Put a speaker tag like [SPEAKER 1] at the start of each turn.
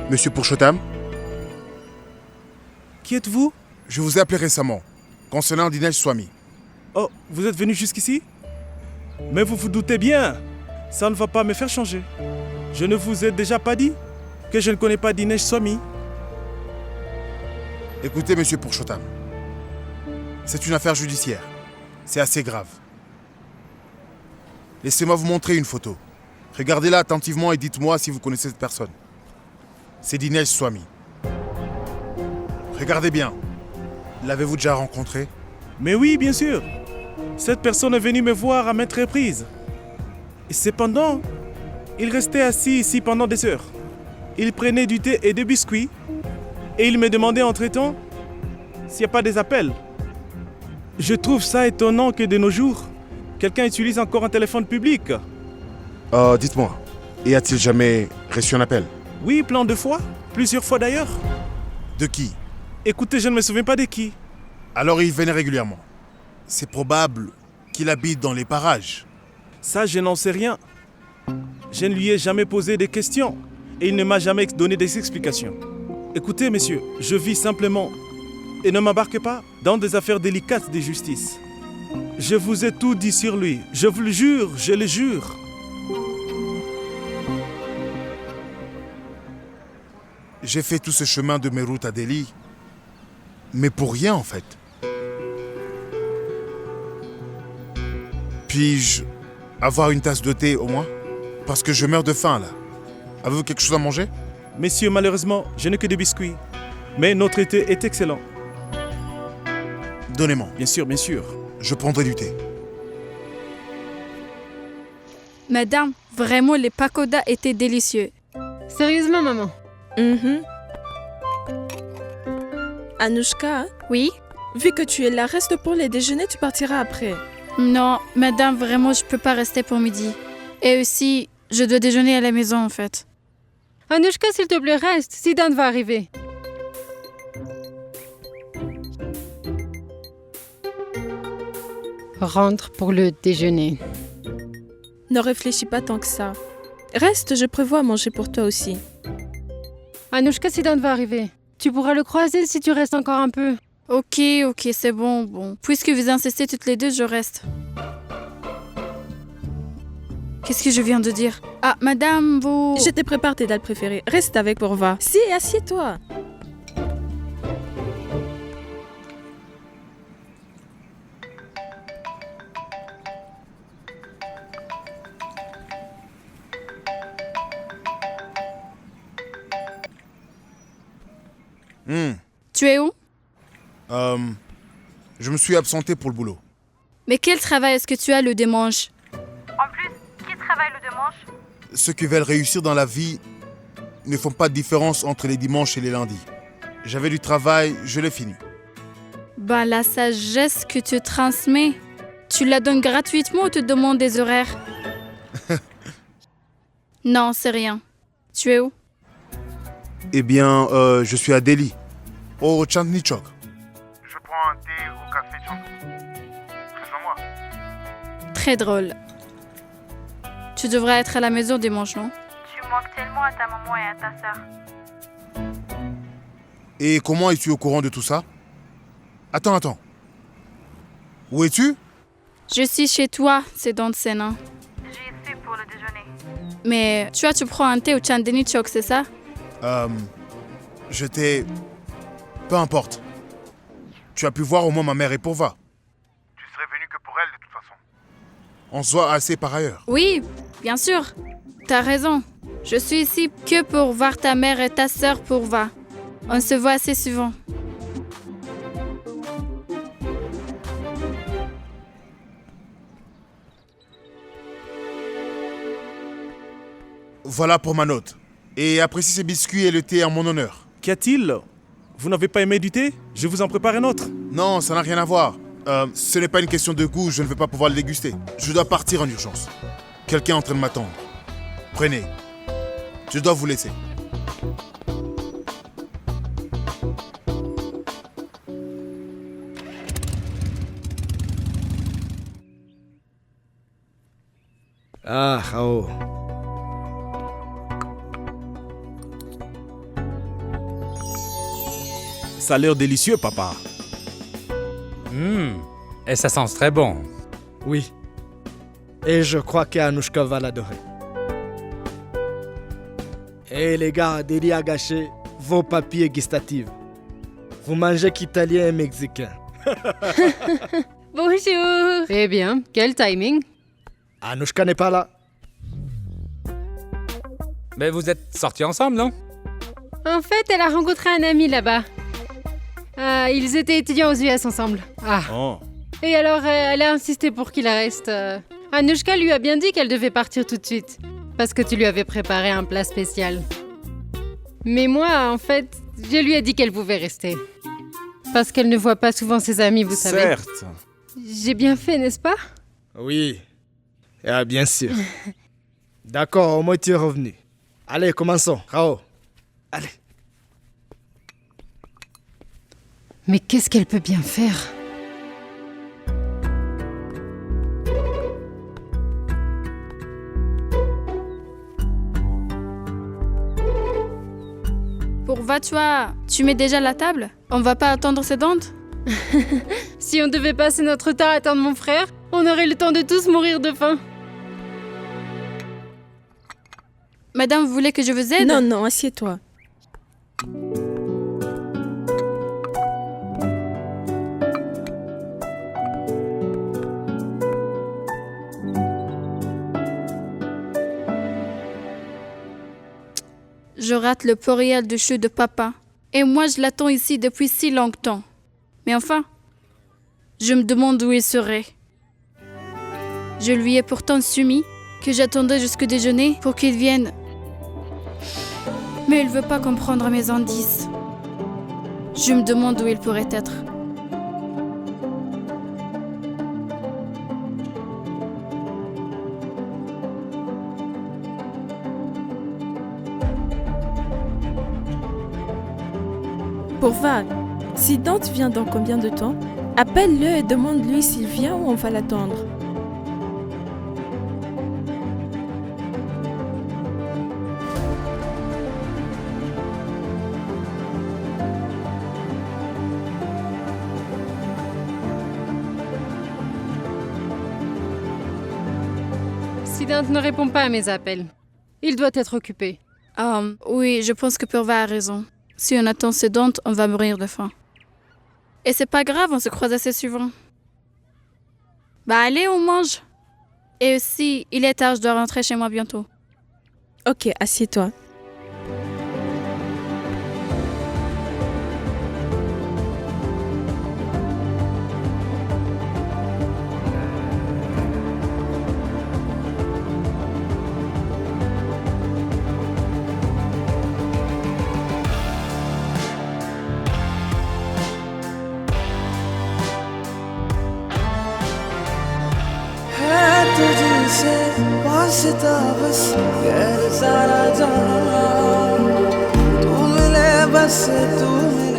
[SPEAKER 1] Monsieur Purushottam,
[SPEAKER 2] Qui êtes-vous?
[SPEAKER 1] je vous ai appelé récemment, concernant Dinesh Swami.
[SPEAKER 2] Oh, vous êtes venu jusqu'ici? Mais vous vous doutez bien, ça ne va pas me faire changer. Je ne vous ai déjà pas dit que je ne connais pas Dinesh Swami?
[SPEAKER 1] Écoutez, monsieur Purushottam, c'est une affaire judiciaire. C'est assez grave. Laissez-moi vous montrer une photo. Regardez-la attentivement et dites-moi si vous connaissez cette personne. C'est Dinesh Swami. Regardez bien. L'avez-vous déjà rencontré?
[SPEAKER 2] Mais oui, bien sûr. Cette personne est venue me voir à maintes reprises. Et cependant, il restait assis ici pendant des heures. Il prenait du thé et des biscuits. Et il me demandait entre-temps s'il n'y a pas des appels. Je trouve ça étonnant que de nos jours, quelqu'un utilise encore un téléphone public.
[SPEAKER 1] Dites-moi, y a-t-il jamais reçu un appel?
[SPEAKER 2] Oui, plein de fois. Plusieurs fois d'ailleurs.
[SPEAKER 1] De qui?
[SPEAKER 2] Écoutez, je ne me souviens pas de qui.
[SPEAKER 1] Alors il venait régulièrement. C'est probable qu'il habite dans les parages.
[SPEAKER 2] Ça, je n'en sais rien. Je ne lui ai jamais posé de questions. Et il ne m'a jamais donné des explications. Écoutez, messieurs, je vis simplement. Et ne m'embarquez pas dans des affaires délicates de justice. Je vous ai tout dit sur lui. Je vous le jure, je le jure.
[SPEAKER 1] J'ai fait tout ce chemin de Meerut à Delhi, mais pour rien en fait. Puis-je avoir une tasse de thé au moins? Parce que je meurs de faim là. Avez-vous quelque chose à manger?
[SPEAKER 2] Messieurs, malheureusement, je n'ai que des biscuits. Mais notre thé est excellent.
[SPEAKER 1] Donnez-moi.
[SPEAKER 2] Bien sûr, bien sûr.
[SPEAKER 1] Je prendrai du thé.
[SPEAKER 3] Madame, vraiment, les pakoda étaient délicieux.
[SPEAKER 4] Sérieusement, maman?
[SPEAKER 5] Anushka,
[SPEAKER 3] Oui?
[SPEAKER 5] vu que tu es là, reste pour les déjeuners, tu partiras après.
[SPEAKER 3] Non, madame, vraiment, je peux pas rester pour midi. Et aussi, je dois déjeuner à la maison, en fait.
[SPEAKER 4] Anushka, s'il te plaît, reste. Siddhant va arriver. Rentre pour le déjeuner.
[SPEAKER 5] Ne réfléchis pas tant que ça. Reste, je prévois manger pour toi aussi.
[SPEAKER 4] Anushka, Siddhant va arriver. Tu pourras le croiser si tu restes encore un peu.
[SPEAKER 3] Ok, c'est bon. Puisque vous insistez toutes les deux, je reste. Qu'est-ce que je viens de dire? Ah, madame, vous...
[SPEAKER 5] Je te prépare tes dalles préférées. Reste avec Purva. Si, assieds-toi.
[SPEAKER 3] Tu es où?
[SPEAKER 1] Je me suis absenté pour le boulot.
[SPEAKER 3] Mais quel travail est-ce que tu as le dimanche?
[SPEAKER 6] En plus, qui travaille le dimanche?
[SPEAKER 1] Ceux qui veulent réussir dans la vie ne font pas de différence entre les dimanches et les lundis. J'avais du travail, je l'ai fini.
[SPEAKER 3] Bah, la sagesse que tu transmets, tu la donnes gratuitement ou tu te demandes des horaires? Non, c'est rien. Tu es où?
[SPEAKER 1] Eh bien, je suis à Delhi, au Chandni Chowk.
[SPEAKER 7] Je prends un thé au café Chandni. Rejoins-moi.
[SPEAKER 3] Très drôle. Tu devrais être à la maison dimanche, non?
[SPEAKER 6] Tu manques tellement à ta maman et à ta sœur.
[SPEAKER 1] Et comment es-tu au courant de tout ça? Attends. Où es-tu?
[SPEAKER 3] Je suis chez toi, c'est dans le Sénat.
[SPEAKER 6] J'y suis pour le déjeuner.
[SPEAKER 3] Mais tu prends un thé au Chandni Chowk, c'est ça?
[SPEAKER 1] Je t'ai... Peu importe. Tu as pu voir au moins ma mère et Purva.
[SPEAKER 7] Tu serais venu que pour elle de toute façon.
[SPEAKER 1] On se voit assez par ailleurs.
[SPEAKER 3] Oui, bien sûr. T'as raison. Je suis ici que pour voir ta mère et ta sœur Purva. On se voit assez souvent.
[SPEAKER 1] Voilà pour ma note. Et apprécie ces biscuits et le thé en mon honneur.
[SPEAKER 2] Qu'y a-t-il? Vous n'avez pas aimé du thé? Je vous en prépare un autre.
[SPEAKER 1] Non, ça n'a rien à voir. Ce n'est pas une question de goût, je ne vais pas pouvoir le déguster. Je dois partir en urgence. Quelqu'un est en train de m'attendre. Prenez. Je dois vous laisser.
[SPEAKER 8] Ah, Rao.
[SPEAKER 2] Ça a l'air délicieux, papa.
[SPEAKER 8] Et ça sent très bon.
[SPEAKER 9] Oui. Et je crois qu'Anouchka va l'adorer. Et les gars, délit à gâcher vos papiers gustatifs. Vous mangez qu'italien et mexicain.
[SPEAKER 4] Bonjour. Eh bien, quel timing.
[SPEAKER 9] Anouchka n'est pas là.
[SPEAKER 8] Mais vous êtes sortis ensemble, non?
[SPEAKER 4] En fait, elle a rencontré un ami là-bas. Ils étaient étudiants aux US ensemble.
[SPEAKER 2] Oh.
[SPEAKER 4] Et alors, elle a insisté pour qu'il reste. Anouchka lui a bien dit qu'elle devait partir tout de suite. Parce que tu lui avais préparé un plat spécial. Mais moi, en fait, je lui ai dit qu'elle pouvait rester. Parce qu'elle ne voit pas souvent ses amis, vous savez.
[SPEAKER 2] Certes.
[SPEAKER 4] J'ai bien fait, n'est-ce pas?
[SPEAKER 9] Oui. Bien sûr. D'accord, au moins tu es revenu. Allez, commençons. Rao. Allez.
[SPEAKER 4] Mais qu'est-ce qu'elle peut bien faire?
[SPEAKER 3] Pour Vatua, tu mets déjà la table? On va pas attendre ses dents?
[SPEAKER 4] Si on devait passer notre temps à attendre mon frère, on aurait le temps de tous mourir de faim.
[SPEAKER 3] Madame, vous voulez que je vous aide?
[SPEAKER 5] Non, non, assieds-toi.
[SPEAKER 3] Je rate le poriel de chou de papa. Et moi, je l'attends ici depuis si longtemps. Mais enfin, je me demande où il serait. Je lui ai pourtant soumis que j'attendais jusqu'au déjeuner pour qu'il vienne. Mais il veut pas comprendre mes indices. Je me demande où il pourrait être.
[SPEAKER 5] Pour Va, si Dante vient dans combien de temps, appelle-le et demande-lui s'il vient ou on va l'attendre.
[SPEAKER 4] Si Dante ne répond pas à mes appels, il doit être occupé.
[SPEAKER 3] Oui, je pense que Purva a raison. Si on attend ses dents, on va mourir de faim. Et c'est pas grave, on se croise assez souvent. Bah allez, on mange. Et aussi, il est tard, je dois rentrer chez moi bientôt.
[SPEAKER 5] Ok, assieds-toi.
[SPEAKER 10] तुझसे वास्ता बस गैर सारा जहां तू मिले बस तू मिले